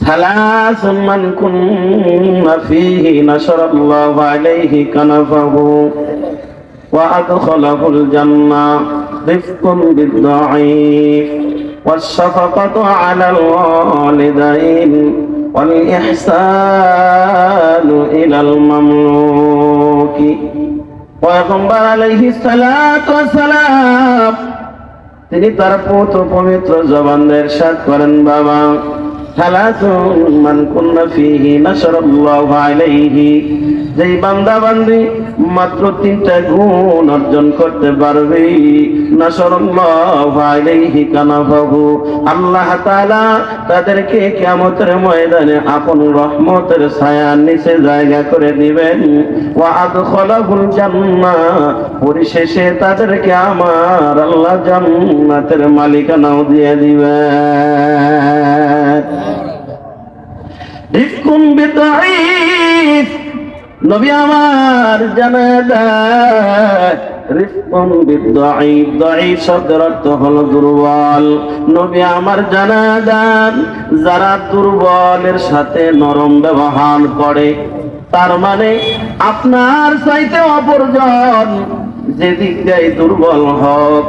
ثلاث من كن فيه نشر الله عليه كنفه وأدخله الجنة رفق بالضعيف والشفقة على الوالدين والإحسان إلى المملوك পয়গম্বর আলাইহিস সালাতু ওয়াস সালাম তিনি তার পবিত্র জবানে ইরশাদ করেন, বাবা সালাতুন মান কুন্না ফীহি নাশরাল্লাহু আলাইহি, যেই বান্দা বান্দি মাত্র তিনটা গুণ অর্জন করতে পারবে, নাশরাল্লাহু আলাইহি কানাফাহু, আল্লাহ তাআলা তাদেরকে কিয়ামতের ময়দানে আপন রহমতের ছায়ার নিচে জায়গা করে দিবেন। ওয়া আদখালাহুল জান্নাহ, পরিশেষে তাদেরকে আমার আল্লাহ জান্নাতের মালিকানাও দিয়ে দিবেন। রিফকুন বিদাঈফ, নবী আমার জানায় দেয় রিফকুন বিদাঈফ, দাঈফ শব্দের অর্থ হলো দুর্বল। নবী আমার জানায় দেন যারা দুর্বলের সাথে নরম ব্যবহার করে, তার মানে আপনার চাইতে অপরজন যেদিক দিয়ে দুর্বল হোক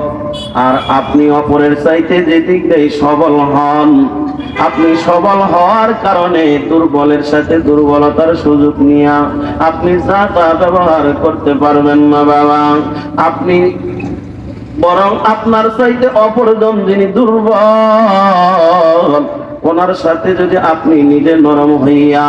আর আপনি অপরের চাইতে যেদিক দিয়ে সবল হন, আপনি সবল হওয়ার কারণে দুর্বলের সাথে দুর্বলতার সুযোগ নিয়ে আপনি যা তা ব্যবহার করতে পারবেন না বাবা। আপনি বরং আপনার চাইতে অপরজন যিনি দুর্বল, ওনার সাথে যদি আপনি নিজে নরম হইয়া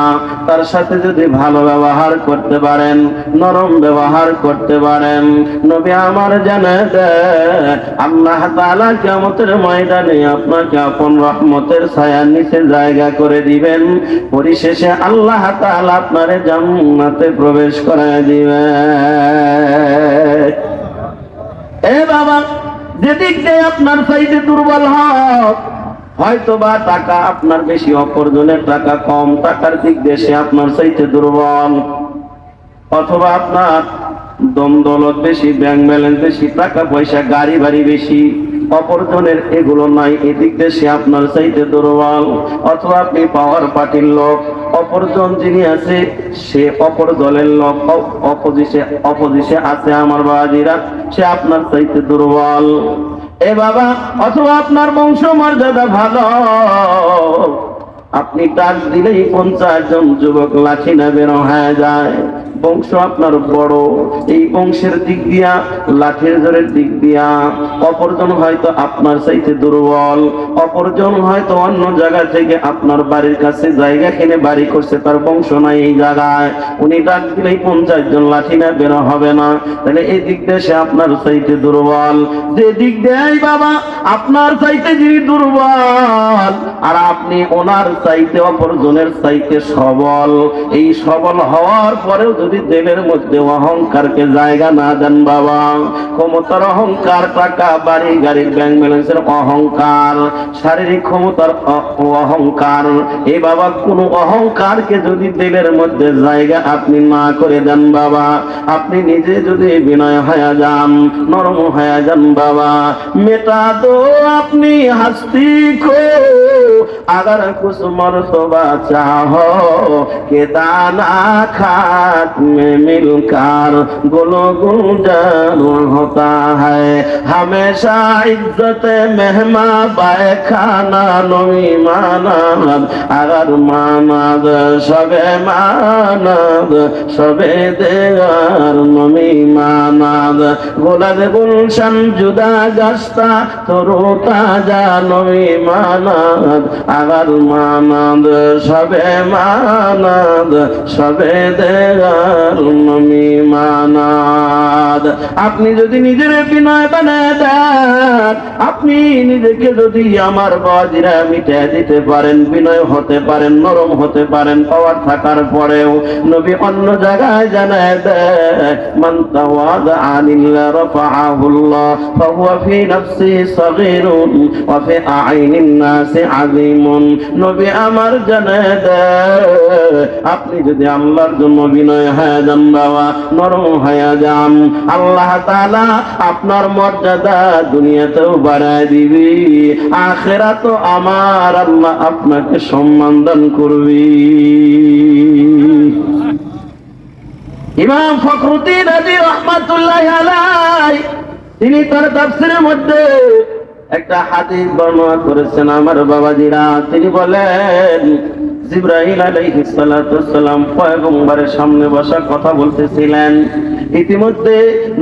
তার সাথে যদি ভালো ব্যবহার করতে পারেন, নরম ব্যবহার করতে পারেন, নবী আমার জানায় দেয় আল্লাহ তাআলা কিয়ামতের ময়দানে আপনাকে আপন রহমতের ছায়ার নিচে জায়গা করে দিবেন। পরিশেষে আল্লাহ তাআলা আপনারে জান্নাতে প্রবেশ করায় দিবেন। এ বাবা, যেদিক দিয়ে আপনার চাইতে দুর্বল হোক, হয়তো বা টাকা আপনার বেশি, অপরজনের টাকা কম, টাকার দিক দিয়ে সে আপনার চাইতে দুর্বল, অথবা আপনার দম দৌলত বেশি, ব্যাংক ব্যালেন্স বেশি, টাকা পয়সা গাড়ি বাড়ি বেশি, অপরজনের এগুলো নাই, এদিক দিয়ে সে আপনার চাইতে দুর্বল, অথবা আপনি পাওয়ার পার্টির লোক, অপরজন যিনি আছে সে অপর দলের লোক, অপোজিশে আছে আমার বাবাজিরা, সে আপনার চাইতে দুর্বল। এ বাবা, অথবা আপনার বংশ মর্যাদা ভালো, আপনি ডাক দিলেই 50 জন যুবক লাঠি না বের হয়ে যায়, বংশ আপনার বড়, এই বংশের দিক দিয়া, লাঠির জোরের দিক দিয়া অপরজন হয়তো আপনার চাইতে দুর্বল, অপরজন হয়তো অন্য জায়গা থেকে আপনার বাড়ির কাছে জায়গা কিনে বাড়ি করছে, তার বংশ নাই এই জায়গায়, উনি ডাক দিলেই 50 জন লাঠি না বের হবে না, তাহলে এই দিক দিয়ে সে আপনার চাইতে দুর্বল। যে দিক দিয়ে বাবা আপনার চাইতে যিনি দুর্বল আর আপনি ওনার চাইতে অপরজনের চাইতে সবল, এই সবল হওয়ার পরেও যদি দিলের মধ্যে অহংকারকে জায়গা না দেন বাবা, ক্ষমতার অহংকার, টাকা বাড়ি গাড়ি ব্যাংক ব্যালেন্সের অহংকার, শারীরিক ক্ষমতার অহংকার, এই বাবা কোন অহংকারকে যদি দিলের মধ্যে জায়গা আপনি না করে দেন বাবা, আপনি নিজে যদি বিনয় হয়ে যান, নরম হয়ে যান বাবা, মেটা দো আপনি हस्ती को अगर कुछ मर्तबा चाहो के दाना खाक में मिलकर गुलो गुलजार होता है, हमेशा इज्जत मेहमा बाए खाना नमी मानद, अगर मानद सबे मानद सबे देगार नमी मानद, गुलद गुलशन जुदा गस्ता तरुता जा नमी मानद, अगर मानद सबे मानद सबे देगार नमी मानद। আপনি যদি নিজের বিনয় বানায় দেন, আপনি নিজেকে যদি আমার বাজিরা মিটে দিতে পারেন, বিনয় হতে পারেন, নরম হতে পারেন, পাওয়ার থাকার পরেও নবী অন্য জায়গায় জানায় দেয় মান তাওয়াদা আনিল্লাহ রাফাআহুল্লাহ ফাহুয়া ফি নাফসিহি সাগীরুন ওয়া ফি আইনিন নাসি আযীম। কেমন নবী আমার জানে দেন, আপনি যদি আল্লাহর জন্য বিনয় হয়ে যান বাবা, নরম হয়ে যান, আল্লাহ তাআলা আপনার মর্যাদা দুনিয়াতেও বাড়ায় দিবি, আখিরাতেও আমার আল্লাহ আপনাকে সম্মান দান করবে। ইমাম ফখরুদ্দীন রাজি রহমাতুল্লাহি আলাইহি তিনি তার তাফসীরের মধ্যে একটা হাদিস বর্ণনা করেছেন আমার বাবাজিরা। তিনি বলেন জিবরাইল আলাইহিস সালাতু ওয়াসসালাম পয়গম্বরের সামনে বসা কথা বলতেছিলেন। ইতিমধ্যে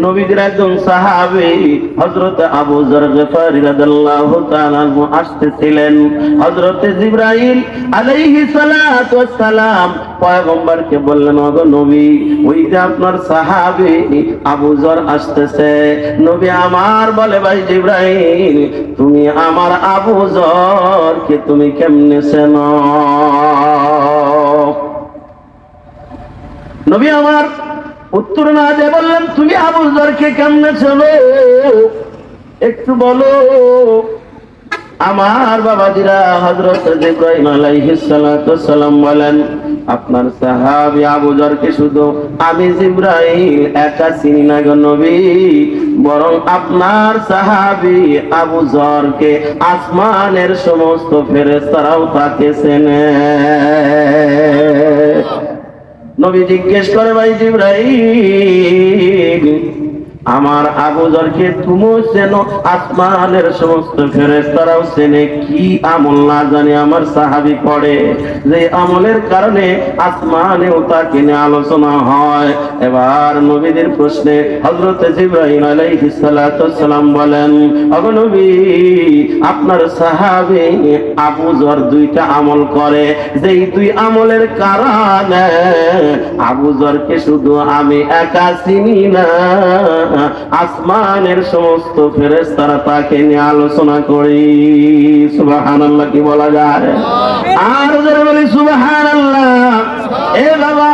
নবীর একজন সাহাবী হযরত আবু যর গফারি রাদিয়াল্লাহু তাআলা আসতেছিলেন। হযরত জিবরাইল আলাইহিস সালাতু ওয়াসসালাম পয়গম্বরকে বললেন, ওগো নবী, ওই যে আপনার সাহাবী আবু যর আসতেছে। নবী আমার বলে, ভাই জিবরাইল, তুমি আমার আবু যরকে তুমি কেমনে চেনো? নবী আমার উত্তর না দিয়ে বললেন, তুমি আবু যরকে কেমনে চেনো একটু বলো। আমার বাবাজিরা হযরত জিবরাইল আলাইহিস সালাতু ওয়াসসালাম বলেন, আপনার সাহাবী আবু যরকে শুধু আমি জিবরাইল একা চিনি না গো নবী, বরং আপনার সাহাবী আবু যরকে আসমানের সমস্ত ফেরেশতারাও তাকে চেনে। নবী জিজ্ঞেস করে, ভাই জিবরাইল, আমার আবু যরকে তুমিও চেনো, আসমানের সমস্ত ফেরেশতারাও চেনে, কি আমল না জানি আমার সাহাবী করে, যে আমলের কারণে আসমানেও তাকে নিয়ে আলোচনা হয়। এবার নবীদের প্রশ্নে হযরত জিবরাইল আলাইহিস সালাতু ওয়াসসালাম বলেন, ওগো নবী, আপনার সাহাবী আবু যর দুইটা আমল করে, যেই দুই আমলের কারণে আবু যরকে শুধু আমি একা চিনি না, আসমানের সমস্ত ফেরেশতারা তাকে নিয়ে আলোচনা করি। সুবহানাল্লাহ কি বলা যায়? আর যারা বলি সুবহানাল্লাহ। এ বাবা,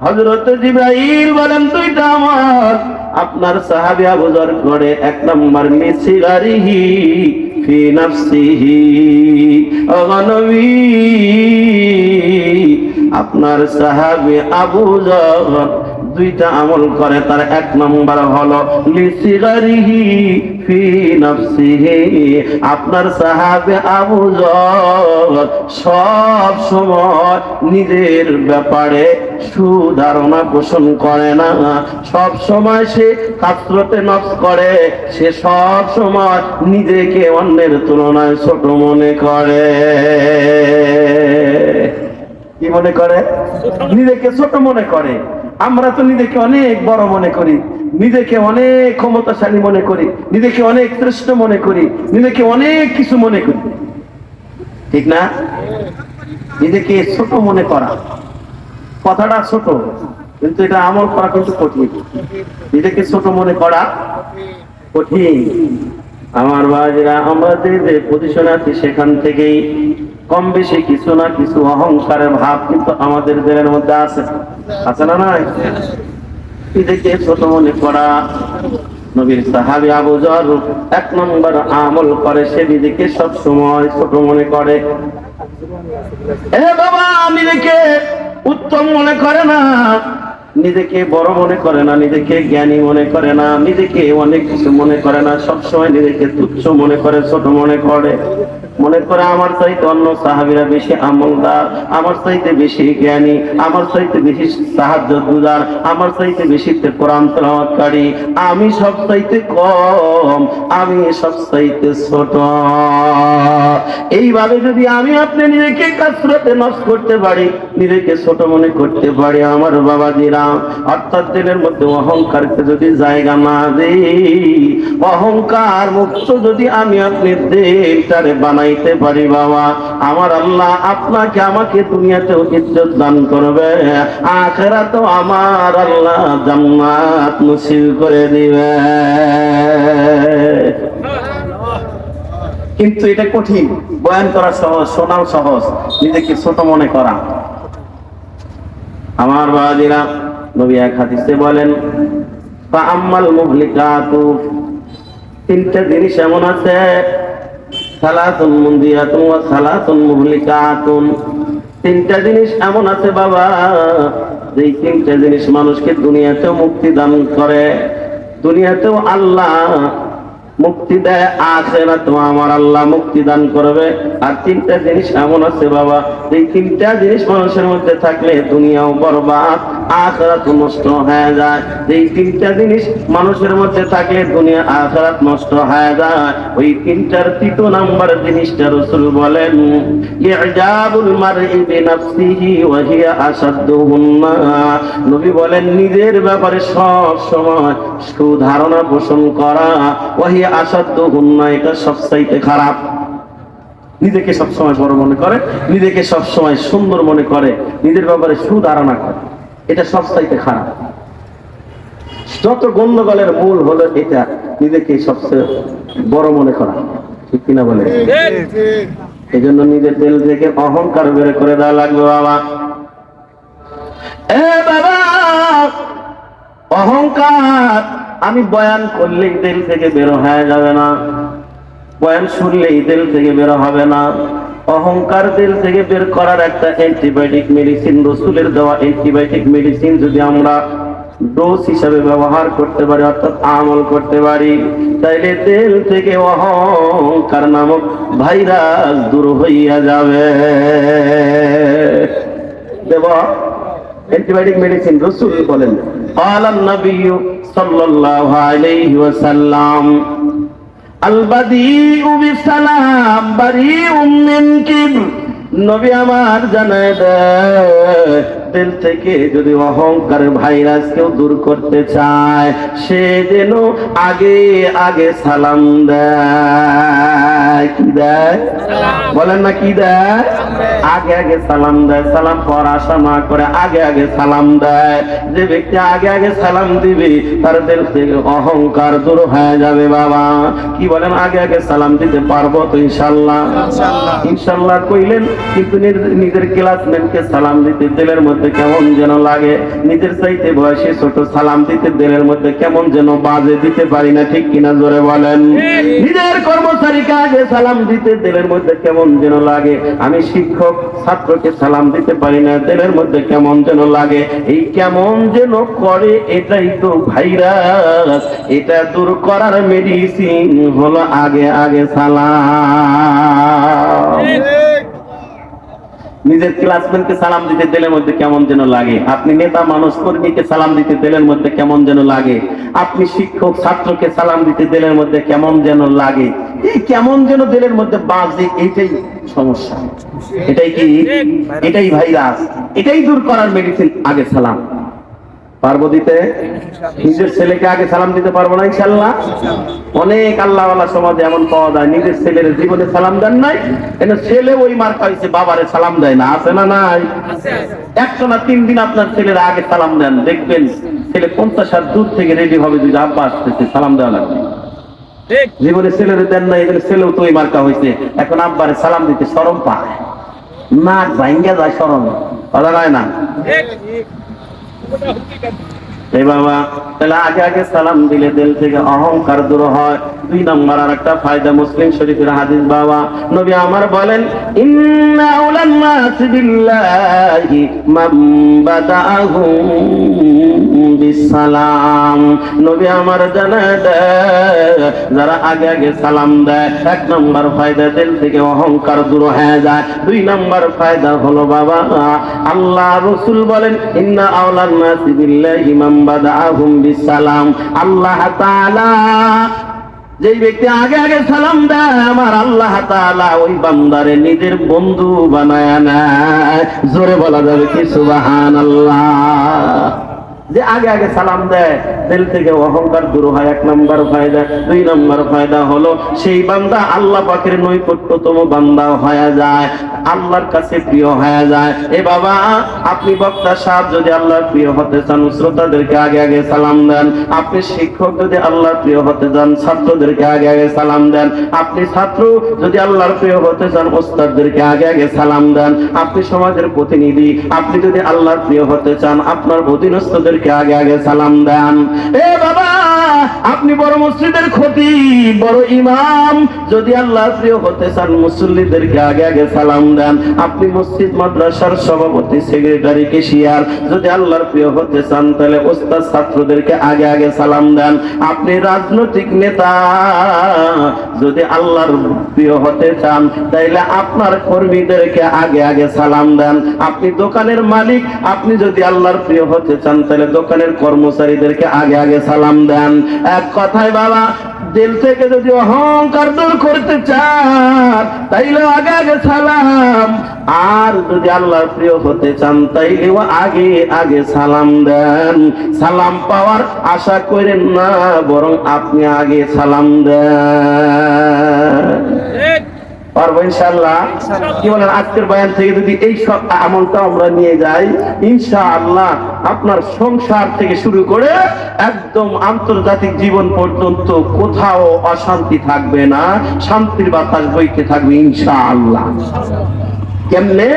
হযরত জিবরাইল বলেন, দুইটা আমল আপনার সাহাবী আবু যর করে। এক নম্বর লিসিগারিহি ফি নাফসিহি, ও নবী, আপনার সাহাবী আবু যর দুইটা আমল করে। তার এক নম্বর হলো লিসিগারিহি ফি নাফসিহি, আপনার সাহাবী আবু যর সব সময় নিজের ব্যাপারে সুধারণা পোষণ করে না, সব সময় সে কাসরতে নফস করে, সে সব সময় নিজেকে অন্যের তুলনায় ছোট মনে করে। কি মনে করে? নিজেকে ছোট মনে করে। আমরা তো নিজেকে অনেক বড় মনে করি, নিজেকে অনেক ক্ষমতাশালী মনে করি, নিজেকে অনেক শ্রেষ্ঠ মনে করি, নিজেকে অনেক কিছু মনে করি, ঠিক না? নিজেকে ছোট মনে করা কথাটা ছোট, কিন্তু এটা আমল করা কিন্তু কঠিন। নিজেকে ছোট মনে করা কঠিন। আমার ভাইরা, আমরা যে পজিশনে আছি সেখান থেকেই কম বেশি কিছু না কিছু অহংকারের ভাব কিন্তু আমাদের দেহের মধ্যে আছে, আছে না নাই? নিজেকে ছোট মনে করা। নবীর সাহাবী আবু যর এক নম্বর আমল করে, সে নিজেকে সব সময় ছোট মনে করে। এ বাবা, নিজেকে উত্তম মনে করে না, নিজেকে বড় মনে করে না, নিজেকে জ্ঞানী মনে করে না, নিজেকে অনেক কিছু মনে করে না, সবসময় নিজেকে তুচ্ছ মনে করে, ছোট মনে করে। মনে করে আমার চাইতে অন্য সাহাবীরা বেশি আমলদার, আমার চাইতে বেশি জ্ঞানী, আমার চাইতে বেশি সাহায্যগুজার, আমার চাইতে বেশি কোরআন তেলাওয়াতকারী, আমি সব চাইতে কম, আমি সব চাইতে ছোট। এইভাবে যদি আমি আপনি নিজেকে কাসরতে নফস করতে পারি, নিজেকে ছোট মনে করতে পারি, আমার বাবাজিরা, অর্থাৎ দিলের মধ্যে অহংকারকে যদি জায়গা না দেই, অহংকার মুক্ত যদি আমি আপনি দিলটারে বানাইতে পারি বাবা, আমার আল্লাহ আপনাকে আমাকে দুনিয়াতেও ইজ্জত দান করবে, আখিরাতেও আমার আল্লাহ জান্নাত নসিব করে দিবে। কিন্তু এটা কঠিন, বয়ান করা সহজ, শোনাও সহজ, নিজেকে ছোট মনে করা। আমার বাবাজিরা, নবী এক হাদিসে বলেন, ফাআম্মাল মুহলিকাতু, তিনটা জিনিস এমন আছে সালাতুন মুনদিয়াতুন ওয়া সালাতুন মুহলিকাতুন। তিনটা জিনিস এমন আছে বাবা, যেই তিনটা জিনিস মানুষকে দুনিয়াতেও মুক্তি দান করে, দুনিয়াতেও আল্লাহ মুক্তি দেয়, আখিরাতেও আমার আল্লাহ মুক্তি দান করবে। আর তিনটা জিনিস এমন আছে বাবা, এই তিনটা জিনিস মানুষের মধ্যে থাকলে দুনিয়াও বরবাদ, আখিরাতও নষ্ট হয়ে যায়। এই তিনটা জিনিস মানুষের মধ্যে থাকলে দুনিয়া আখিরাত নষ্ট হয়ে যায়। ওই তিনটার তৃতীয় নাম্বার জিনিসটা রাসূল বলেন, ইজাবুল মারই বিনাফসিহি ওয়া হিয়া আসাদ্দুহুন্না। নবী বলেন, নিজের ব্যাপারে সব সময় সুধারণা পোষণ করা, ওয়া হিয়া আসাদ্দুহুন্না, এটা সবচাইতে খারাপ। নিজেকে সবসময় বড় মনে করে, নিজেকে সবসময় সুন্দর মনে করে, নিজের ব্যাপারে সুধারণা করে, এটা সবচাইতে খারাপ। যত গন্ডগোলের মূল হলো এটা, নিজেকে সবচেয়ে বড় মনে করা, ঠিক কিনা বলে? এই জন্য নিজের দিল থেকে অহংকার বের করে দেওয়া লাগবে বাবা। এ বাবা, অহংকার আমি বয়ান করলেই দিল থেকে বের হয়ে যাবে না, বয়ান শুনলেই দিল থেকে বের হবে না। অহংকার দিল থেকে বের করার একটা অ্যান্টিবায়োটিক মেডিসিন, রাসূলের দেওয়া অ্যান্টিবায়োটিক মেডিসিন যদি আমরা ডোজ হিসাবে ব্যবহার করতে পারি, অর্থাৎ আমল করতে পারি, তাইলে দিল থেকে অহংকার নামক ভাইরাস দূর হইয়া যাবে। দেব অ্যান্টিবায়োটিক মেডিসিন রাসূল বলেন, ক্বালান নবী সাল্লাল্লাহু আলাইহি ওয়াসাল্লাম, আল বাদিউ বিসালাম বারিউম মিন কিবর। নবী আমার জানায় দেয়, দিল থেকে যদি অহংকারের ভাইরাস কেউ দূর করতে চায়, সে যেন আগে আগে সালাম দেয়। কি দেয় বলেন না? কি দেয়? আগে আগে সালাম দেয়। সালাম পর আশা না করে আগে আগে সালাম দেয়। যে ব্যক্তি আগে আগে সালাম দিবে, তার দিল থেকে অহংকার দূর হয়ে যাবে বাবা। কি বলেন? আগে আগে সালাম দিতে পারবো তো ইনশাআল্লাহ? ইনশাআল্লাহ কইলেন, কিন্তু নিজের ক্লাসমেটকে সালাম দিতে দিলের মধ্যে কেমন যেন লাগে, নিজের চাইতে বয়সে ছোট সালাম দিতে দিলের মধ্যে কেমন যেন বাজে, দিতে পারি না, ঠিক কিনা জোরে বলেন? নিজের কর্মচারীকে আগে সালাম দিতে দিলের মধ্যে কেমন যেন লাগে, আমি শিক্ষক ছাত্রকে সালাম দিতে পারি না, দিলের মধ্যে কেমন যেন লাগে। এই কেমন যেন করে, এটাই তো ভাইরাস। এটা দূর করার মেডিসিন হলো আগে আগে সালাম। নিজের ক্লাসমেটকে সালাম দিতে দিলের মধ্যে কেমন যেন লাগে, আপনি নেতা মানুষ কর্মীকে সালাম দিতে দিলের মধ্যে কেমন যেন লাগে, আপনি শিক্ষক ছাত্রকে সালাম দিতে দিলের মধ্যে কেমন যেন লাগে। এই কেমন যেন দিলের মধ্যে বাজে, এটাই সমস্যা। এটাই কি? এটাই ভাইরাস। এটাই দূর করার মেডিসিন আগে সালাম। পারবো দিতে? নিজের ছেলেকে আগে সালাম দিতে পারবো না ইনশাআল্লাহ? অনেক আল্লাহওয়ালা সমাজে এমন পাওয়া যায়, নিজের ছেলের জীবনে সালাম দেন নাই, কিন্তু ছেলে ওই মার খাইছে, বাবারে সালাম দেয় না। আছে না নাই? 103 দিন আপনার ছেলের আগে সালাম দেন, দেখবেন ছেলে 50 হাত দূর থেকে রেডি হবে, যদি আব্বা আসতেছে সালাম দেওয়া লাগবে। জীবনে ছেলের দেন নাই, এখানে ছেলেও তো ওই মার্কা হয়েছে, এখন আব্বারে সালাম দিতে শরম পায়, নাক ভাঙ্গা যায় শরম, কথা হয় না? এই বাবা, তাহলে আগে আগে সালাম দিলে দিল থেকে অহংকার দূর হয়। 2 নম্বর আর একটা ফায়দা, মুসলিম শরীফের হাদিস বাবা, নবী আমার বলেন, ইন্না আউলান নাস বিল্লাহি মান বাদাহুম বিসালাম। নবী আমার জানায় দেয়, যারা আগে আগে সালাম দেয়, 1 নম্বর ফায়দা, দিল থেকে অহংকার দূর হয়ে যায়। 2 নম্বর ফায়দা হলো বাবা, আল্লাহ রাসূল বলেন, ইন্না আউলান নাস বিল্লাহি মান বাদাহুম বিসালাম। আল্লাহ তাআলা যেই ব্যক্তি আগে আগে সালাম দেয়, আমার আল্লাহ তাআলা ওই বান্দারে নিজের বন্ধু বানায় নেয়। জোরে বলা যাবে কি সুবহানাল্লাহ? যে আগে আগে সালাম দেয়, দিল থেকে অহংকার দূর হয়, 1 নম্বর ফায়দা। 2 নম্বর ফায়দা হলো, সেই বান্দা আল্লাহ পাকের নৈকট্যতম বান্দা হয়ে যায়, আল্লাহর কাছে প্রিয় হয়ে যায়। এ বাবা, আপনি বক্তা সাহেব যদি আল্লাহর প্রিয় হতে চান, শ্রোতাদেরকে আগে আগে সালাম দেন। আপনি শিক্ষক যদি আল্লাহর প্রিয় হতে চান, ছাত্রদেরকে আগে আগে সালাম দেন। আপনি ছাত্র যদি আল্লাহর প্রিয় হতে চান, ওস্তাদদেরকে আগে আগে সালাম দেন। আপনি সমাজের প্রতিনিধি, আপনি যদি আল্লাহর প্রিয় হতে চান, আপনার অধীনস্থদের মুসল্লিদেরকে আগে আগে সালাম দেন। এ বাবা, আপনি বড় মসজিদের খতিব, বড় ইমাম, যদি আল্লাহর প্রিয় হতে চান মুসল্লিদেরকে আগে আগে সালাম দেন। আপনি মসজিদ মাদ্রাসার সভাপতি, সেক্রেটারি, কেশিয়ার, যদি আল্লাহর প্রিয় হতে চান তাহলে ওস্তাদ ছাত্রদেরকে আগে আগে সালাম দেন। আপনি রাজনৈতিক নেতা, যদি আল্লাহর প্রিয় হতে চান তাইলে আপনার কর্মীদেরকে আগে আগে সালাম দেন। আপনি দোকানের মালিক, আপনি যদি আল্লাহর প্রিয় হতে চান তাহলে দোকানের কর্মচারীদেরকে আগে আগে সালাম দেন। এক কথায় বাবা, দিল থেকে যদি অহংকার দূর করতে চান তাইলে আগে আগে সালাম, আর যদি আল্লাহর প্রিয় হতে চান তাইলেও আগে আগে সালাম দেন। সালাম পাওয়ার আশা করেন না, বরং আপনি আগে সালাম দেন। পারবো ইনশাআল্লাহ? কি বলেন? আজকের বয়ান থেকে যদি এই সব আমলটা আমরা নিয়ে যাই, ইনশাআল্লাহ আপনার সংসার থেকে শুরু করে একদম আন্তর্জাতিক জীবন পর্যন্ত কোথাও অশান্তি থাকবে না, শান্তির বাতাস বইতে থাকবে ইনশাআল্লাহ। কেমনে?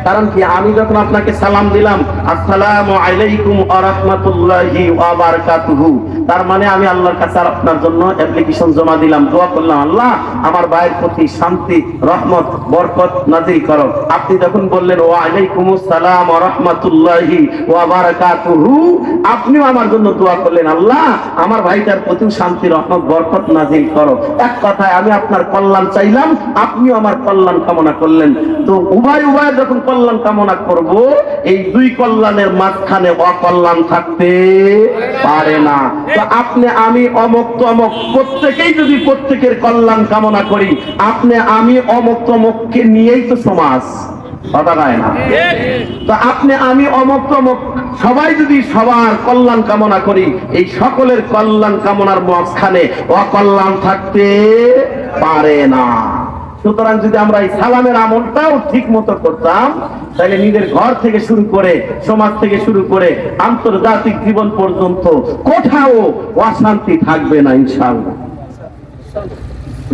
কারণ কি, আমি যখন আপনাকে সালাম দিলাম আসসালামু আলাইকুম ওয়া রাহমাতুল্লাহি ওয়া বারাকাতুহু, তার মানে আমি আল্লাহর কাছে আপনার জন্য অ্যাপ্লিকেশন জমা দিলাম, দোয়া করলাম, আল্লাহ আমার ভাইয়ের প্রতি শান্তি, রহমত, বরকত নাযিল করো। আপনি যখন বললেন ওয়া আলাইকুমুস সালাম ওয়া রাহমাতুল্লাহি ওয়া বারাকাতুহু, আপনিও আমার জন্য দোয়া করলেন, আল্লাহ আমার ভাইটার প্রতি শান্তি, রহমত, বরকত নাযিল করো। এক কথায় আমি আপনার কল্যাণ চাইলাম, আপনিও আমার কল্যাণ কামনা করলেন। তো উভয় যখন কল্যাণ কামনা করব, এই দুই কল্যাণের মাঝখানে অকল্যাণ থাকতে পারে না। তো আপনি আমি অমুক তমুক প্রত্যেকেই যদি প্রত্যেকের কল্যাণ কামনা করি, আপনি আমি অমুক তমুককে নিয়েই তো সমাজ, কথা হয় না? তো আপনি আমি অমুক তমুক সবাই যদি সবার কল্যাণ কামনা করি, এই সকলের কল্যাণ কামনার মাঝখানে অকল্যাণ থাকতে পারে না। সুতরাং যদি আমরা এই সালামের আমলটাও ঠিক মতো করতাম, তাহলে নিজের ঘর থেকে শুরু করে, সমাজ থেকে শুরু করে আন্তর্জাতিক জীবন পর্যন্ত কোথাও অশান্তি থাকবে না ইনশাআল্লাহ।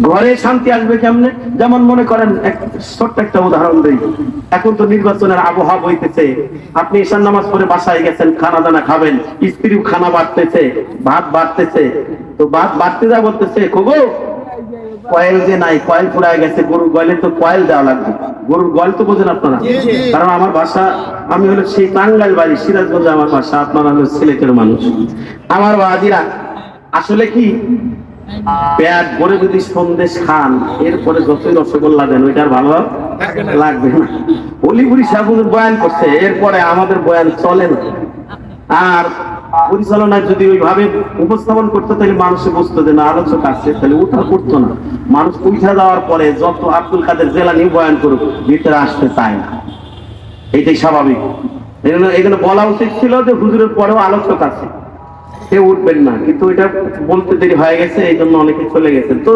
ঘরে শান্তি আসবে কেমনে? যেমন মনে করেন, ছোট্ট একটা উদাহরণ দিই। এখন তো নির্বাচনের আবহাওয়া বইতেছে, আপনি ঈশান নামাজ পড়ে বাসায় গেছেন, খানা দানা খাবেন, স্ত্রীও খানা বাড়তেছে, ভাত বাড়তেছে, তো ভাত বাড়তে যা বলতেছে, খোগো কয়েল যে নাই, কয়েল ফুরায় গেছে, গরুর গয়েলে তো কয়েল দেওয়া লাগবে। গরুর গয়েল তো বোঝেন আপনারা? কারণ আমার বাসা, আমি হলো সেই টাঙ্গাইল বাড়ি, সিরাজগঞ্জে আমার বাসা, আপনারা হলো সিলেটের মানুষ। আমার বাবাজিরা আসলে কি, পেট ভরে যদি সন্দেশ খান, এরপরে যতই রসগোল্লা দেন ওইটার ভালো লাগবে না। অলিপুরি সাহেব বয়ান করছে, এরপরে আমাদের বয়ান চলে না। আর পরিচালনায় যদি ওইভাবে উপস্থাপন করতে, তাহলে মানুষে বুঝতো যে না, আলোচক আছে, তাহলে উঠা করতো না। মানুষ উঠা যাওয়ার পরে যত আব্দুল কাদের জেলানি বয়ান করুক, ভিতরে আসতে চায় না, এইটাই স্বাভাবিক। এখানে বলা উচিত ছিল যে হুজুরের পরেও আলোচক আছে, কেউ উঠবেন না, কিন্তু এটা বলতে দেরি হয়ে গেছে, এই জন্য অনেকে চলে গেছে। তো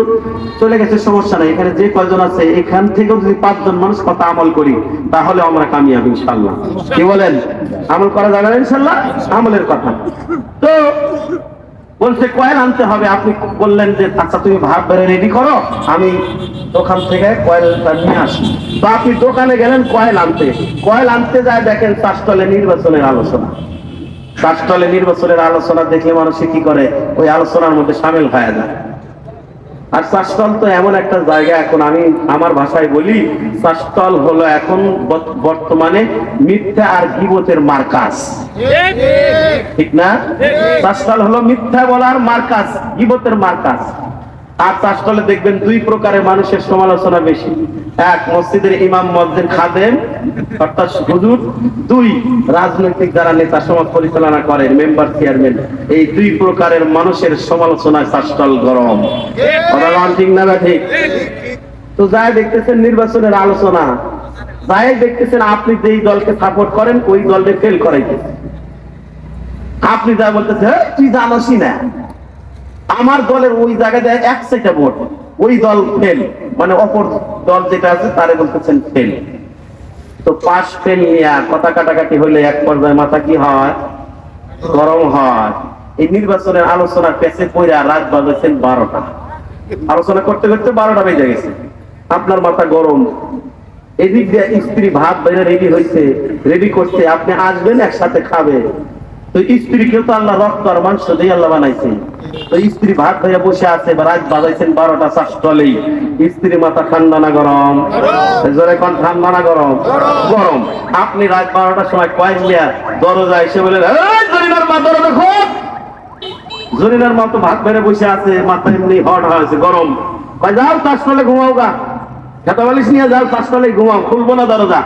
চলে গেছে, সমস্যা নাই। এখানে যে কয়জন আছে, এখান থেকেও যদি 5 জন মানুষ কথা আমল করি, তাহলে আমরা কামিয়াব ইনশাআল্লাহ। কি বলেন? আমল করা যাবে ইনশাআল্লাহ, আমলের কথা। তো বলছে কয়েল আনতে হবে। আপনি বললেন যে আচ্ছা তুমি ভাত বেড়ে রেডি করো, আমি দোকান থেকে কয়েলটা নিয়ে আসি। তো আপনি দোকানে গেলেন কয়েল আনতে, কয়েল আনতে যায় দেখেন চাষতলে নির্বাচনের আলোচনা। চাষতলে নির্বাচনের আলোচনা দেখলে মানুষে কি করে, ওই আলোচনার মধ্যে সামিল হয়ে যায়। আর চাষতল তো এমন একটা জায়গা, এখন আমি আমার ভাষায় বলি, চাষতল হলো এখন বর্তমানে মিথ্যা আর গীবতের মার্কাজ, ঠিক না? চাষতল হলো মিথ্যা বলার মার্কাজ, গীবতের মার্কাজ। আর চাষতলে দেখবেন 2 প্রকারের মানুষের সমালোচনা বেশি। এক, মসজিদের ইমাম, মুয়াজ্জিন, খাদেম অর্থাৎ হুজুর। 2, রাজনৈতিক যারা নেতা সমাজ পরিচালনা করেন, মেম্বার, চেয়ারম্যান। এই 2 প্রকারের মানুষের সমালোচনায় চাষতল গরম। কথা ঠিক না ঠিক? তো যাই দেখতেছেন নির্বাচনের আলোচনা, যাই দেখতেছেন আপনি যেই দলকে সাপোর্ট করেন ওই দলকে ফেল করাইতেছে। আপনি যা বলতেছে, তুই জানোসই না আমার দলের ওই জায়গায় 1 ভোট, ওই দল ফেল, মানে অপর দল যেটা আছে তারে বলতেছেন ফেল। তো পাশ ফেল নিয়ে কথা কাটাকাটি হইলে এক পর্যায়ে মাথা কি হয়, গরম হয়। এই নির্বাচনের আলোচনার পেছে পড়া রাত বাজেছেন 12টা, আলোচনা করতে করতে 12টা বেজে গেছে, আপনার মাথা গরম। এদিক দিয়ে স্ত্রী ভাত বাইরে রেডি হয়েছে, রেডি করছে, আপনি আসবেন একসাথে খাবে, তো স্ত্রীকেও তো আল্লাহ রক্ত আর মাংস দিয়ে আল্লাহ বানাইছে। তো স্ত্রী ভাত হয়ে বসে আছে, রাত বাজাইছেন 12টা চাষটলেই, স্ত্রী মাথা ঠান্ডা না গরম? জোরে কোন ঠান্ডা না গরম? গরম। আপনি রাত 12টার সময় কয়েকলিয়া দরজা এসে বলেন, জরিনার মা দরজা খোল। জরিনার মা তো ভাত বেড়ে বসে আছে, মাথা এমনি হট হয়েছে গরম, কয় যাও চাষটলে ঘুমাও গা, খেতে বালিশ নিয়ে যাও চাষটলে ঘুমাও, খুলবো না দরজা।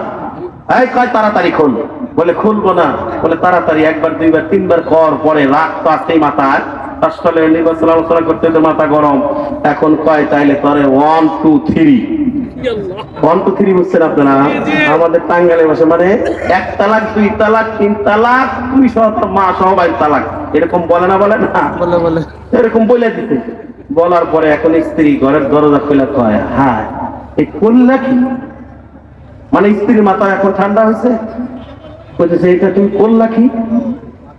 এই কয় তাড়াতাড়ি খোল। বলে খুলবো না। বলে তাড়াতাড়ি একবার দুইবার তিনবার কর, পরে রাগ তো আসতেই মাথায়, চাষটলে নির্বাচন আলোচনা করতে তো মাথা গরম। এখন কয় তাইলে পরে 1 2 3 1 2 3 বুঝছেন আপনারা? আমাদের টাঙ্গাইলের ভাষা মানে 1 তালাক 2 তালাক 3 তালাক 2 সহ মা সহ 22 তালাক, এরকম বলে না? বলে না? বলে এরকম বলে দিতে। বলার পরে এখন স্ত্রী ঘরের দরজা খুলে কয়, হ্যাঁ এই করলা কি? মানে স্ত্রীর মাথা এখন ঠান্ডা হয়েছে, বলতেছে এটা তুমি করলা কি?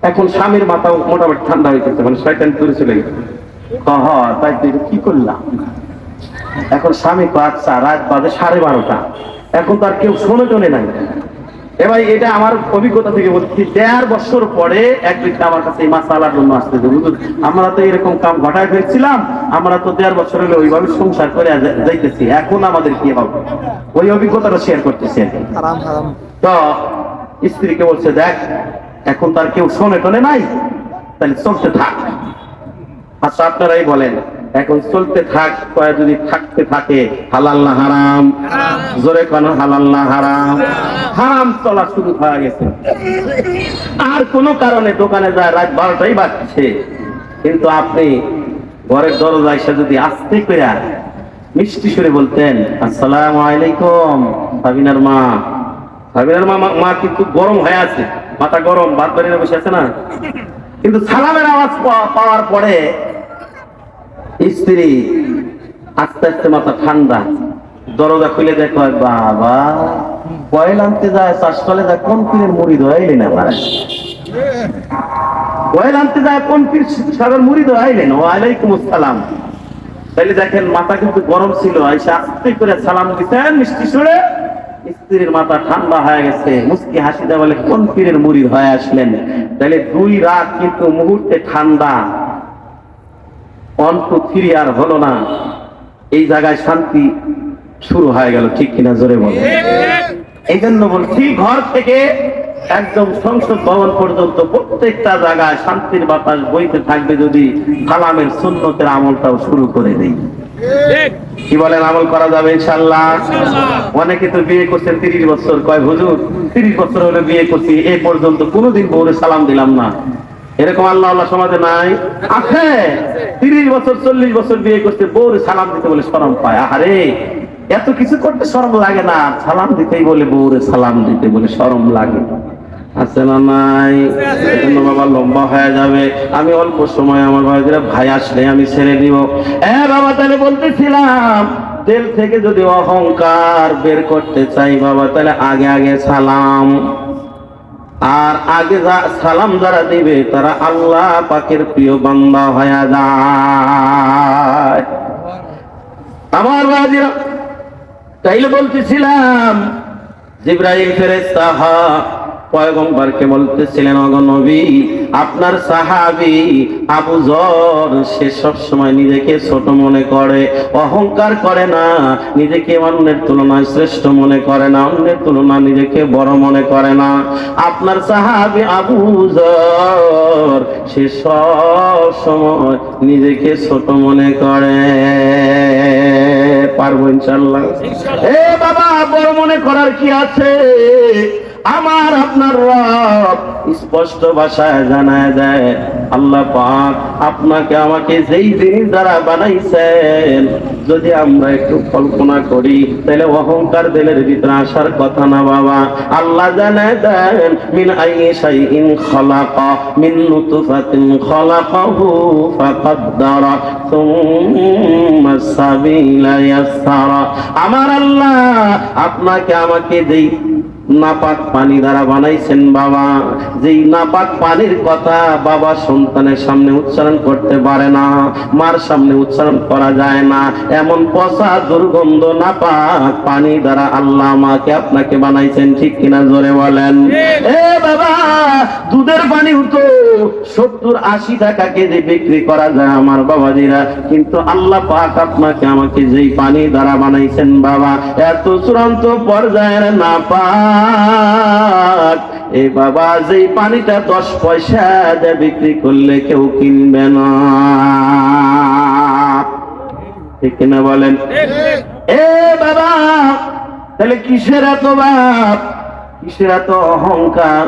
এখন স্বামীর মাথা মোটামুটি ঠান্ডা হইতেছে, মানে শয়তান দূরে চলে গেছে। তাই তুই কি করলাম? এখন স্বামী আচ্ছা, রাত বাজে 12:30, এখন তার কেউ শোনে টোনে নাই। এবার এটা আমার অভিজ্ঞতা থেকে বলছি, 1.5 বছর পরে এক ব্যক্তি আমার কাছে এই মাসালার জন্য আসতেছে, বুঝুন আমরা তো এরকম কাম ঘটায় ফেলছিলাম, আমরা তো 1.5 বছর হলে ওইভাবে সংসার করে যাইতেছি, এখন আমাদের কি হবে? ওই অভিজ্ঞতাটা শেয়ার করতেছি। তো স্ত্রীকে বলছে, দেখ এখন তার কেউ শোনে টোনে নাই, তাহলে চলতে থাক। আচ্ছা আপনারাই বলেন, এখন চলতে থাক, যদি থাকতে থাকে হালাল না হারাম? জোরে কেন হালাল না হারাম? হারাম চলা শুরু হয়ে গেছে। আর কোন কারণে দোকানে যায়, রাত 12টাই বাজছে, কিন্তু আপনি ঘরের দরজা এসে যদি আস্তে করে মিষ্টি সুরে বলতেন, আসসালামু আলাইকুম সাবিনার মা। সাবিনার মা কিন্তু গরম হয়ে আছে, মাথা গরম, ভাত বাড়িয়ে বসে আছে না, কিন্তু সালামের আওয়াজ পাওয়ার পরে স্ত্রী আস্তে আস্তে মাথা ঠান্ডা, দরজা খুলে দেখো, বাবা কয়েল আনতে যায় চাষতলে যায়, কোন পীরের মুড়ি ধরাইলেন? আমার কয়েল আনতে যায় কোন পীর সাগর মুড়ি ধরাইলেন? ওয়ালাইকুম আসসালাম। তাইলে দেখেন মাথা কিন্তু গরম ছিল, এসে আস্তে করে সালাম দিতেন মিষ্টি সুরে, স্ত্রীর মাথা ঠান্ডা হয়ে গেছে, মুস্কি হাসি দেয়, বলে কোন পীরের মুড়ি হয়ে আসলেন? তাইলে 2 রাত কিন্তু মুহূর্তে ঠান্ডা। 1 2 3 আর হলো না, এই জায়গায় শান্তি শুরু হয়ে গেল, ঠিক কিনা জোরে বলে? এই জন্য বলছি, ঘর থেকে একদম সংসদ ভবন পর্যন্ত প্রত্যেকটা জায়গায় শান্তির বাতাস বইতে থাকবে, যদি সালামের সুন্নতের আমলটাও শুরু করে দেই। কি বলেন, আমল করা যাবে ইনশাআল্লাহ? অনেকে তো বিয়ে করছেন 30 বছর, কয় হুজুর 30 বছর হলে বিয়ে করছি, এ পর্যন্ত কোনোদিন বউরে সালাম দিলাম না। এরকম আল্লাহ আল্লাহ সমাজে নাই? আছে। 30 বছর 40 বছর বিয়ে করতে বউরে সালাম দিতে বলে শরম পায়। আরে এত কিছু করতে শরম লাগে না, সালাম দিতেই বলে বউরে সালাম দিতে বলে শরম লাগে। আছে না নাই? এজন্য বাবা লম্বা হয়ে যাবে, আমি অল্প সময় আমার ভাই আসলে আমি ছেড়ে দিব। বাবা তাহলে বলতেছিলাম, দিল থেকে যদি অহংকার বের করতে চাই বাবা, তাহলে আগে আগে সালাম। আর আগে সালাম যারা দিবে তারা আল্লাহ পাকের প্রিয় বান্দা হয়ে যায়। আমার বাজিরা, তাইলে বলতেছিলাম, জিবরাইল ফেরেশতা পয়গম্বরকে বলতেছিলেন, ওগো নবী, আপনার সাহাবী আবু যর সে সব সময় নিজেকে ছোট মনে করে, অহংকার করে না, নিজেকে অন্যের তুলনায় শ্রেষ্ঠ মনে করে না, অন্যের তুলনায় নিজেকে বড় মনে করে না। আপনার সাহাবী আবু যর সে সব সময় নিজেকে ছোট মনে করে। পারবো ইনশাআল্লাহ? বাবা বড় মনে করার কি আছে? আমার আপনার রব স্পষ্ট ভাষায় জানায় দেয়, আল্লাহ পাক আপনাকে আমাকে যেই জিনিস দ্বারা বানাইছেন, যদি আমরা একটু কল্পনা করি তাহলে অহংকার দিলের ভিতরে আসার কথা না বাবা। আল্লাহ জানায় দেন, মিন আইয়ি শাইইন খালাকা, মিন নুতফাতিন খালাকাহু ফাকাদ্দারা সুম্মা সাবিলা ইয়াসসারা। আমার আল্লাহ আপনাকে আমাকে যেই নাপাক পানি দ্বারা বানাইছেন বাবা, যেই নাপাক পানির কথা বাবা সন্তানের সামনে উচ্চারণ করতে পারে না, মার সামনে উচ্চারণ করা যায় না, এমন পচা দুর্গন্ধ নাপাক পানি দ্বারা আল্লাহ আমাকে আপনাকে বানাইছেন, ঠিক কিনা জোরে বলেন? বাবা দুধের পানি হতো 70-80 টাকা কেজি বিক্রি করা যায় আমার বাবাজিরা, কিন্তু আল্লাহ পাক আপনাকে আমাকে যেই পানি দ্বারা বানাইছেন বাবা, এত চূড়ান্ত পর্যায়ের না পাক এ বাবা, যেই পানিটা 10 পয়সা দিয়ে বিক্রি করলে কেউ কিনবে না, ঠিক কিনা বলেন? এ বাবা, তাহলে কিসের এত বাপ, কিসের এত অহংকার?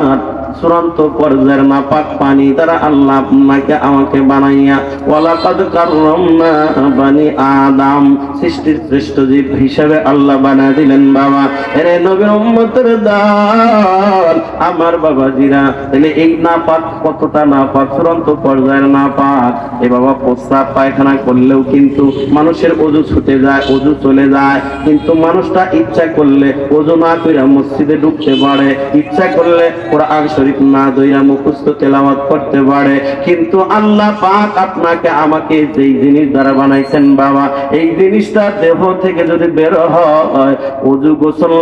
চূড়ান্ত পর্যায়ের নাপাক পানি দ্বারা আল্লাহ আপনাকে আমাকে বানাইয়া ওয়ালাকাদ কাররামনা বানি আদম, সৃষ্টির শ্রেষ্ঠ জীব হিসেবে আল্লাহ বানিয়ে দিলেন বাবা। এরে নবীর উম্মতের দল আমার বাবাজিরা, তাহলে এই নাপাক কতটা নাপাক, চূড়ান্ত পর্যায়ের নাপাক। এ বাবা, প্রস্রাব পায়খানা করলেও কিন্তু মানুষের ওযু ছুটে যায়, ওযু চলে যায়, কিন্তু মানুষটা ইচ্ছা করলে ওযু না কইরা মসজিদে ঢুকতে পারে, ইচ্ছা করলে কোরআন শরীফ না দইরা মুখস্থ তেলাওয়াত করতে পারে। কিন্তু আল্লাহ পাক আপনাকে আমাকে যেই জিনিস দ্বারা বানাইছেন বাবা, এই জিনিসটা দেহ থেকে যদি বের হয়, ওযু গোসল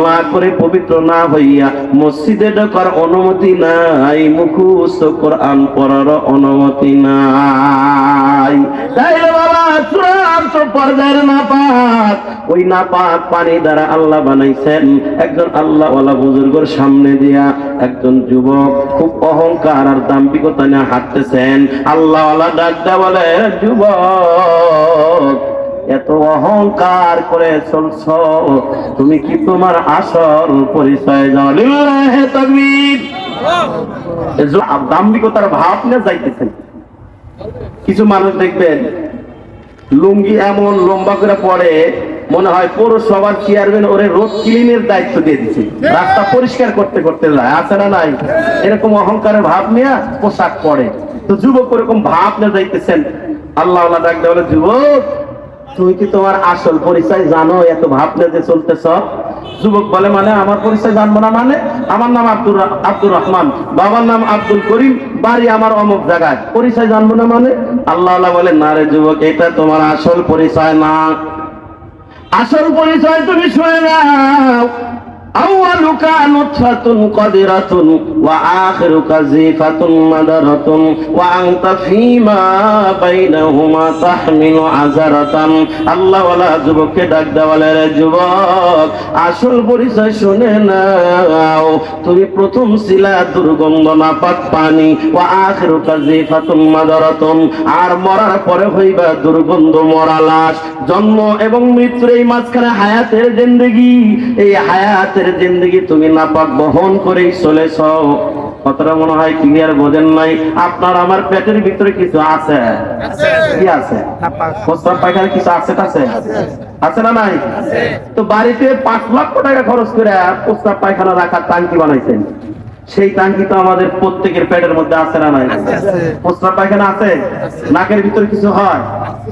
না করে পবিত্র না হইয়া মসজিদে ঢোকার অনুমতি নাই, মুখস্থ কোরআন পড়ার অনুমতি নাই। তাইলে বাবা, চূড়ান্ত পর্যায়ের নাপাক, ওই নাপাক পানি দ্বারা আল্লাহ বানাইছেন একজন আল্লাহওয়ালা বুজুর্গের সামনে দিয়া একজন যুবক খুব অহংকার আর দাম্ভিকতা নিয়ে হাঁটতেছেন। আল্লাহওয়ালা ডাকটা বলে, যুবক, এত অহংকার করে চলছো, তুমি কি তোমার আসল পরিচয় জানো? লিল্লাহি তাকবীর। দাম্ভিকতার ভাব নিয়ে যাইতেছেন। কিছু মানুষ দেখবেন লুঙ্গি এমন লম্বা করে পরে, মনে হয় পৌরসভার চেয়ারম্যান ওরে রোড ক্লিনের দায়িত্ব দিয়ে দিচ্ছে, রাস্তা পরিষ্কার করতে করতে যায়, আছে না নাই? এরকম অহংকারের ভাব নিয়ে পোশাক পরে। তো যুবক ওরকম ভাব নিয়ে যাইতেছেন। আল্লাহ ডাক দেওয়া বলে, যুবক, তুমি কি তোমার আসল পরিচয় জানো? এত ভাব নিয়ে যে চলতেছ। যুবক বলে, মানে আমার পরিচয় জানবো না? মানে আমার নাম আব্দুর রহমান, বাবার নাম আব্দুল করিম, বাড়ি আমার অমুক জায়গায়, পরিচয় জানবো না মানে? আল্লাহ বলে, না রে যুবক, এটা তোমার আসল পরিচয় না। আসল পরিচয় তুমি শুনে নাও। আউয়ালুকা নুতফাতুন কাদিরাতুন ওয়া আখিরুকা জিফাতুন মাদারাতুন ওয়া আনতা ফীমা বাইনাহুমা তাহমিলু আযারাতান। আল্লাহ ওয়ালা যুবককে ডাক দেওয়ালে, রে যুবক, আসল পরিচয় শুনে নাও। তুমি প্রথম ছিলা দুর্গন্ধ নাপাক পানি, ওয়া আখিরুকা জিফাতুন মাদারাতুন, আর মরার পরে হইবা দুর্গন্ধ মরা লাশ। জন্ম এবং মৃত্যুর এই মাঝখানে হায়াতের জিন্দেগি, এই হায়াতের জিন্দেগি তুমি নাপাক বহন করেই চলেছ। কতটা মনে হয় ক্লিয়ার বোঝেন নাই? আপনার আমার পেটের ভিতরে কিছু আছে, কি আছে? প্রস্রাব পায়খানা কিছু আছে, আছে না নাই? তো বাড়িতে 5 লক্ষ টাকা খরচ করে প্রস্রাব পায়খানা রাখার ট্যাঙ্কি বানাইছেন, সেই ট্যাঙ্কি তো আমাদের প্রত্যেকের পেটের মধ্যে আছে না নাই? প্রস্রাব পায়খানা আছে। নাকের ভিতরে কিছু হয়,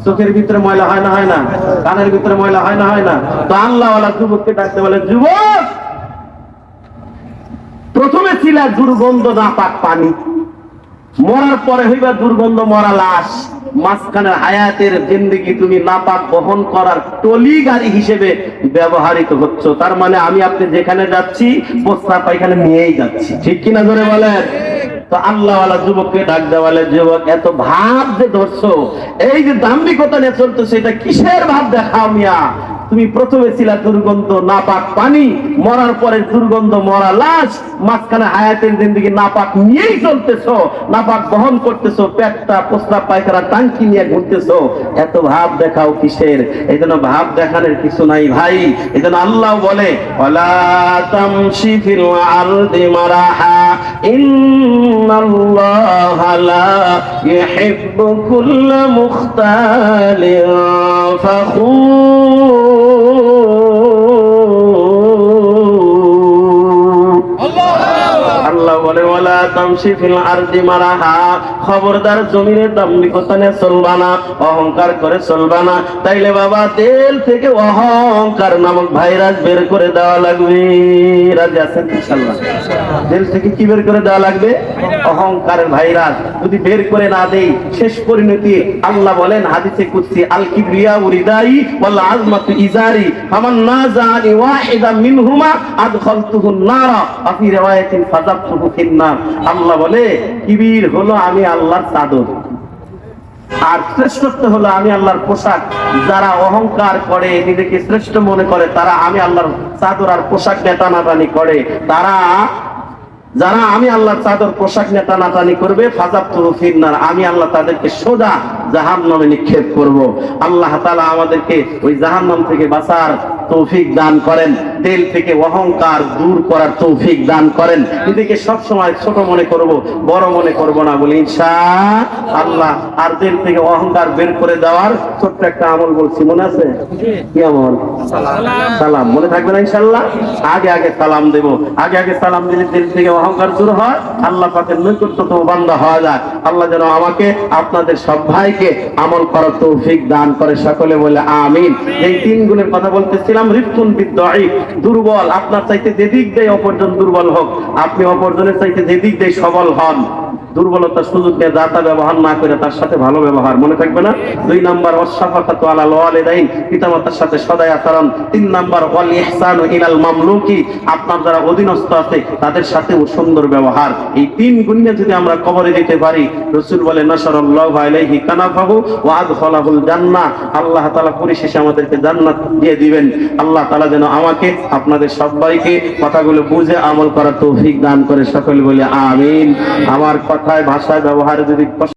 চোখের ভিতরে ময়লা হয় না, হয় না? কানের ভিতরে ময়লা হয় না, হয় না? তো আল্লাহওয়ালা যুবককে ডাকতে বলে, যুবক, প্রথমে ছিল দুর্গন্ধ নাপাক পানি, মরার পরে হইবা দুর্গন্ধ মরা লাশ। মাঝখানে হায়াতের জিন্দেগি তুমি নাপাক বহন করার টলি গাড়ি হিসেবে ব্যবহৃত হচ্ছ। তার মানে আমি আপনি যেখানে যাচ্ছি প্রস্রাব পায়খানা নিয়েই যাচ্ছি, ঠিক কিনা জোরে বলেন? তো আল্লাহওয়ালা যুবককে ডাক দেওয়ালে, যুবক, এত ভাব যে ধরছো, এই যে দাম্ভিকতা নিয়ে চলতেছে, এটা কিসের ভাব দেখাও মিয়া? তুমি প্রথমে ছিলা দুর্গন্ধ নাপাক পানি, মরার পরে দুর্গন্ধ মরা লাশ, মাঝখানে হায়াতের জিন্দেগি নাপাক নিয়েই চলতেছো, নাপাক বহন করতেছো, পেটটা প্রস্রাব পায়খানা টাঙ্কি নিয়ে ঘুরতেছো, এত ভাব দেখাও কিসের? এই জন্য ভাব দেখানোর কিছু নাই ভাই। এই জন্য আল্লাহ বলে, ওয়ালা তামশি ফিল আরদি মারাহা ইন্নাল্লাহা লা ইউহিব্বু কুল্লা মুখতালিন ফাখুর। আল্লাহ বলে, ওয়ালা তামশি ফিল আরদি মারাহা, খবরদার জমিনে দাম্ভিকতা নিয়ে চলবা না, অহংকার করে চলবা না। তাইলে বাবা, তেল থেকে অহংকার নামক ভাইরাস বের করে দেওয়া লাগবে। রাজি আছেন ইনশাআল্লাহ? তেল থেকে কি বের করে দেওয়া লাগবে? অহংকারের ভাইরাস যদি বের করে না দেই, শেষ পরিণতি আল্লাহ বলেন হাদিসে কুদসি, আল কিবরিয়া উরিদাই ওয়াল আজমাতু ইজারি ফামান নাযানি ওয়াহিদা মিনহুমা আদখালতুহুন নারা ওয়া ফি রিওয়ায়াতিন ফাযাবতুহু ফিন নার। আল্লাহ বলে কিবির হলো আমি আল্লাহর চাদর, আর শ্রেষ্ঠত্ব হলো আমি আল্লাহর পোশাক। যারা অহংকার করে, নিজেকে শ্রেষ্ঠ মনে করে, তারা আমি আল্লাহর চাদর আর পোশাক নিয়ে টানাটানি করে, যারা আমি আল্লাহর চাদর পোশাক নিয়ে টানাটানি করবে, ফাযাবতুহু ফিন্নার, আমি আল্লাহ তাদেরকে সোজা জাহান্নামে নিক্ষেপ করব। আল্লাহ তাআলা আমাদেরকে ওই জাহান্নাম থেকে বাঁচার তৌফিক দান করেন, তেল থেকে অহংকার দূর করার তৌফিক দান করেন। নিজেকে সব সময় ছোট মনে করব, বড় মনে করব না, বলি ইনশাআল্লাহ। আর তেল থেকে অহংকার বের করে দেওয়ার ছোট্ট একটা আমল বলছি, মনে আছে? কি আমল? সালাম। মনে থাকবে না ইনশাআল্লাহ? আগে আগে সালাম দেব, আগে সালাম দিলে তেল থেকে অহংকার দূর হয়, আল্লাহ পাকের নৈকট্যতম বান্দা হওয়া যায়। আল্লাহ যেন আমাকে আপনাদের সব ভাইকে আমল করার তৌফিক দান করে, সকলে বলে আমিন। এই তিন গুণের কথা বলতেছিলাম, রিফকুন বিদ্দাঈফ, দুর্বল, আপনার চাইতে যেদিক দিয়ে অপরজন দুর্বল হোক, আপনি অপরজনের চাইতে যেদিক দিয়ে সবল হন, দুর্বলতার সুযোগ নিয়ে যাতা ব্যবহার না করে তার সাথে ভালো ব্যবহার, মনে থাকবে না? 2 নাম্বার ওয়াসসাফাকাতু আলাল ওয়ালিদাইন, পিতামাতার সাথে সদয় আচরণ। 3 নাম্বার ওয়াল ইহসানু ইলাল মামলুকি, আপনার যারা অধীনস্থ আছে তাদের সাথেও সুন্দর ব্যবহার। এই 3 গুণ নিয়ে যদি আমরা কবরে যেতে পারি, রাসূল বলে নাশারাল্লাহু আলাইহি কানাফাহু ওয়া আদখালাহুল জান্নাহ, আল্লাহ তাআলা পরিশেষে আমাদেরকে জান্নাত দিয়ে দিবেন। আল্লাহ তাআলা যেন আমাকে আপনাদের সবাইকে কথাগুলো বুঝে আমল করার তৌফিক দান করে, সকলে বলে আমিন। আমার কথায় ভাষায় ব্যবহারে যদি